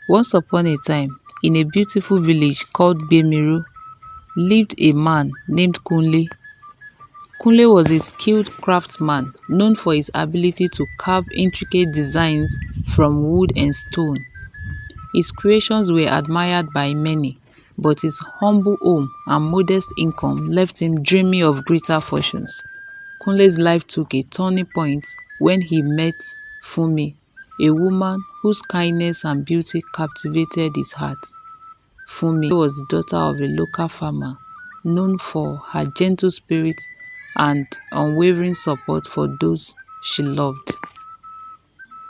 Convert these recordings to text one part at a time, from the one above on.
Once upon a time, in a beautiful village called Bemiru, lived a man named Kunle. Kunle was a skilled craftsman known for his ability to carve intricate designs from wood and stone. His creations were admired by many, but his humble home and modest income left him dreaming of greater fortunes. Kunle's life took a turning point when he met Funmi, a woman whose kindness and beauty captivated his heart. Funmi was the daughter of a local farmer, known for her gentle spirit and unwavering support for those she loved.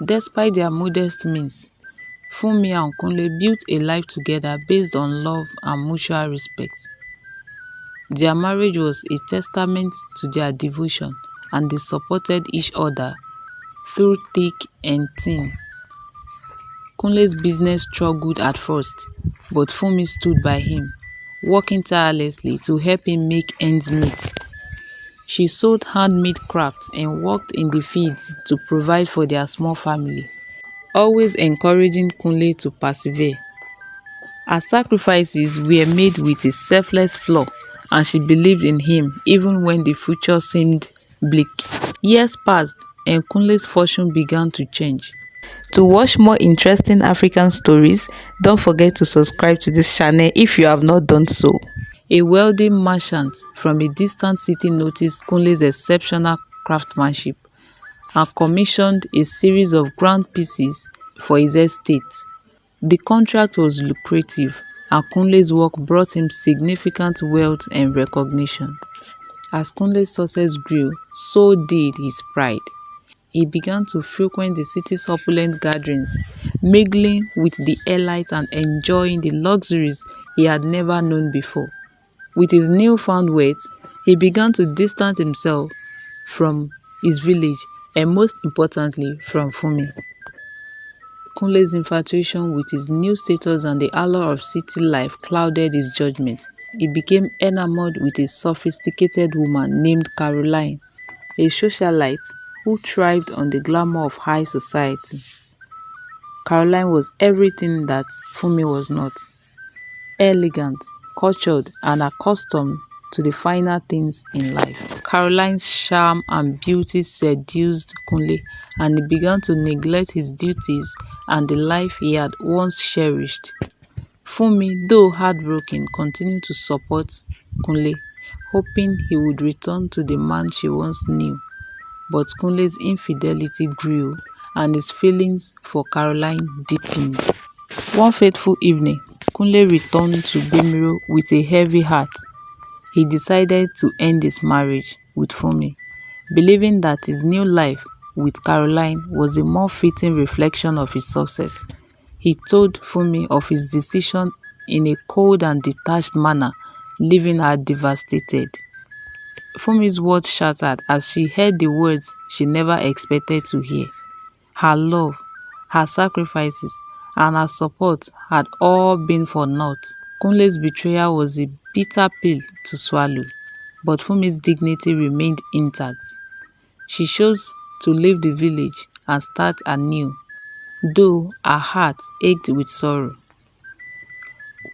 Despite their modest means, Funmi and Kunle built a life together based on love and mutual respect. Their marriage was a testament to their devotion, and they supported each other through thick and thin. Kunle's business struggled at first, but Funmi stood by him, working tirelessly to help him make ends meet. She sold handmade crafts and worked in the fields to provide for their small family, always encouraging Kunle to persevere. Her sacrifices were made with a selfless flow, and she believed in him even when the future seemed bleak. Years passed and Kunle's fortune began to change. To watch more interesting African stories, don't forget to subscribe to this channel if you have not done so. A wealthy merchant from a distant city noticed Kunle's exceptional craftsmanship and commissioned a series of grand pieces for his estate. The contract was lucrative, and Kunle's work brought him significant wealth and recognition. As Kunle's success grew, so did his pride. He began to frequent the city's opulent gatherings, mingling with the elites and enjoying the luxuries he had never known before. With his newfound wealth, he began to distance himself from his village and, most importantly, from Funmi. Kunle's infatuation with his new status and the allure of city life clouded his judgment. He became enamored with a sophisticated woman named Caroline, a socialite who thrived on the glamour of high society. Caroline was everything that Funmi was not: elegant, cultured, and accustomed to the finer things in life. Caroline's charm and beauty seduced Kunle, and he began to neglect his duties and the life he had once cherished. Funmi, though heartbroken, continued to support Kunle, hoping he would return to the man she once knew. But Kunle's infidelity grew, and his feelings for Caroline deepened. One fateful evening, Kunle returned to Bemiru with a heavy heart. He decided to end his marriage with Funmi, believing that his new life with Caroline was a more fitting reflection of his success. He told Funmi of his decision in a cold and detached manner, leaving her devastated. Funmi's world shattered as she heard the words she never expected to hear. Her love, her sacrifices, and her support had all been for naught. Kunle's betrayal was a bitter pill to swallow, but Funmi's dignity remained intact. She chose to leave the village and start anew, though her heart ached with sorrow.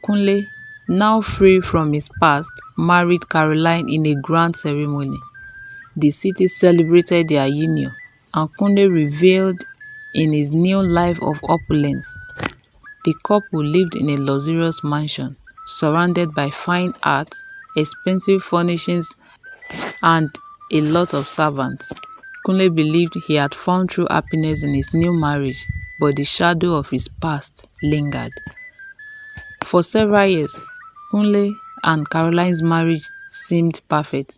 Kunle, now free from his past, married Caroline in a grand ceremony. The city celebrated their union, and Kunle reveled in his new life of opulence. The couple lived in a luxurious mansion, surrounded by fine art, expensive furnishings, and a lot of servants. Kunle believed he had found true happiness in his new marriage, but the shadow of his past lingered. For several years, Kunle and Caroline's marriage seemed perfect.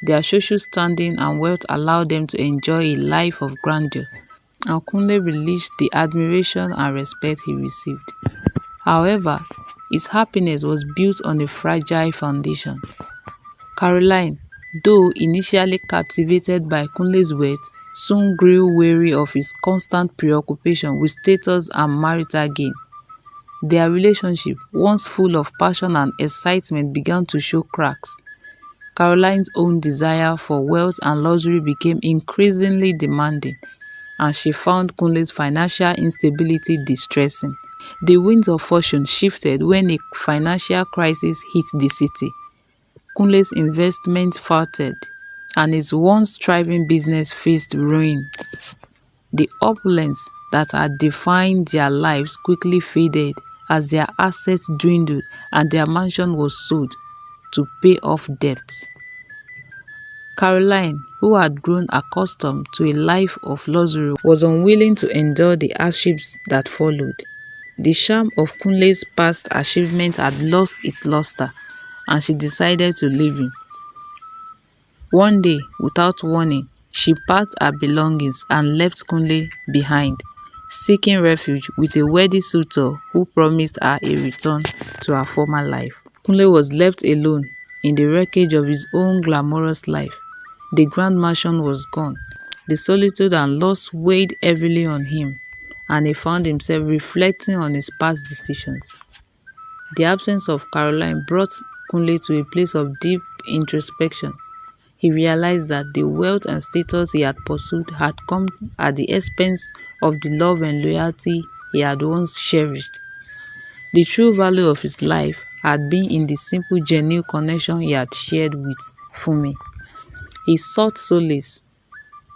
Their social standing and wealth allowed them to enjoy a life of grandeur, and Kunle relished the admiration and respect he received. However, his happiness was built on a fragile foundation. Caroline, though initially captivated by Kunle's wealth, soon grew weary of his constant preoccupation with status and marital gain. Their relationship, once full of passion and excitement, began to show cracks. Caroline's own desire for wealth and luxury became increasingly demanding, and she found Kunle's financial instability distressing. The winds of fortune shifted when a financial crisis hit the city. Kunle's investment faltered, and his once thriving business faced ruin. The opulence that had defined their lives quickly faded as their assets dwindled and their mansion was sold to pay off debts. Caroline, who had grown accustomed to a life of luxury, was unwilling to endure the hardships that followed. The charm of Kunle's past achievements had lost its luster, and she decided to leave him. One day, without warning, she packed her belongings and left Kunle behind, seeking refuge with a wealthy suitor who promised her a return to her former life. Kunle was left alone in the wreckage of his own glamorous life. The grand mansion was gone. The solitude and loss weighed heavily on him, and he found himself reflecting on his past decisions. The absence of Caroline brought Kunle to a place of deep introspection. He realized that the wealth and status he had pursued had come at the expense of the love and loyalty he had once cherished. The true value of his life had been in the simple, genuine connection he had shared with Funmi. He sought solace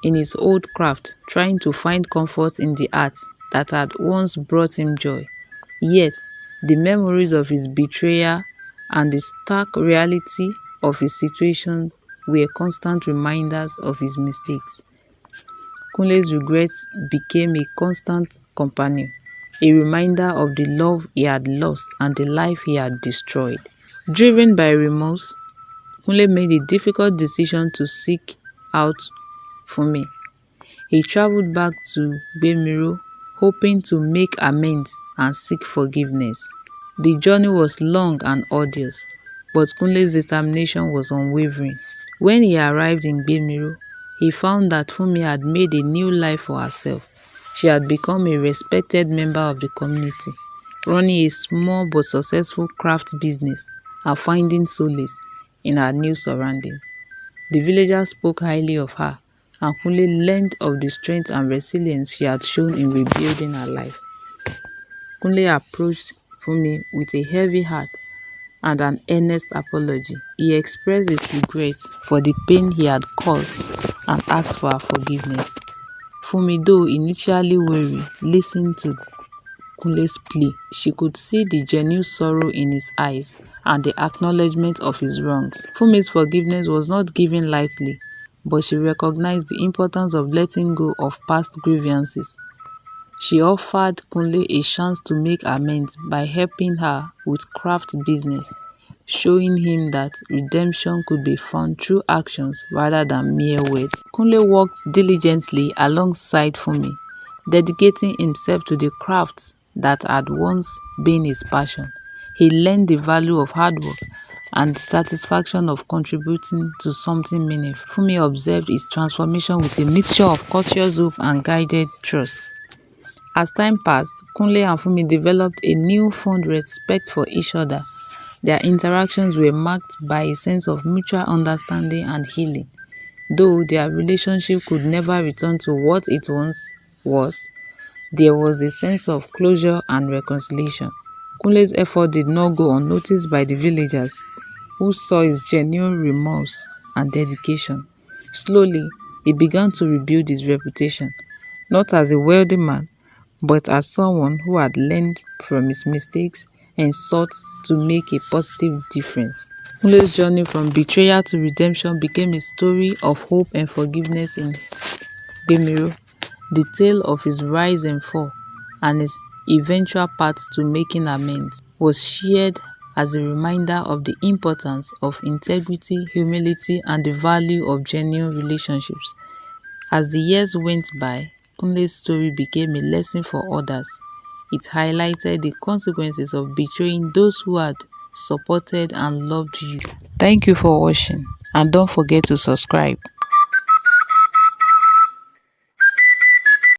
in his old craft, trying to find comfort in the art that had once brought him joy. Yet, the memories of his betrayal and the stark reality of his situation were constant reminders of his mistakes. Kunle's regrets became a constant companion, a reminder of the love he had lost and the life he had destroyed. Driven by remorse, Kunle made a difficult decision to seek out Funmi. He traveled back to Gbemiro, hoping to make amends and seek forgiveness. The journey was long and arduous, but Kunle's determination was unwavering. When he arrived in Gbemiro, he found that Funmi had made a new life for herself. She had become a respected member of the community, running a small but successful craft business and finding solace in her new surroundings. The villagers spoke highly of her, and Kunle learned of the strength and resilience she had shown in rebuilding her life. Kunle approached Funmi with a heavy heart and an earnest apology. He expressed his regrets for the pain he had caused and asked for her forgiveness. Funmi, though initially wary, listened to Kunle's plea. She could see the genuine sorrow in his eyes and the acknowledgement of his wrongs. Funmi's forgiveness was not given lightly, but she recognized the importance of letting go of past grievances. She offered Kunle a chance to make amends by helping her with craft business, showing him that redemption could be found through actions rather than mere words. Kunle worked diligently alongside Funmi, dedicating himself to the craft that had once been his passion. He learned the value of hard work and the satisfaction of contributing to something meaningful. Funmi observed his transformation with a mixture of cautious hope and guided trust. As time passed, Kunle and Funmi developed a newfound respect for each other. Their interactions were marked by a sense of mutual understanding and healing. Though their relationship could never return to what it once was, there was a sense of closure and reconciliation. Kunle's effort did not go unnoticed by the villagers, who saw his genuine remorse and dedication. Slowly, he began to rebuild his reputation, not as a wealthy man, but as someone who had learned from his mistakes and sought to make a positive difference. Kunle's journey from betrayal to redemption became a story of hope and forgiveness in Gbemiro. The tale of his rise and fall and his eventual path to making amends was shared as a reminder of the importance of integrity, humility, and the value of genuine relationships. As the years went by, Kunle's story became a lesson for others. It highlighted the consequences of betraying those who had supported and loved you. Thank you for watching, and don't forget to subscribe.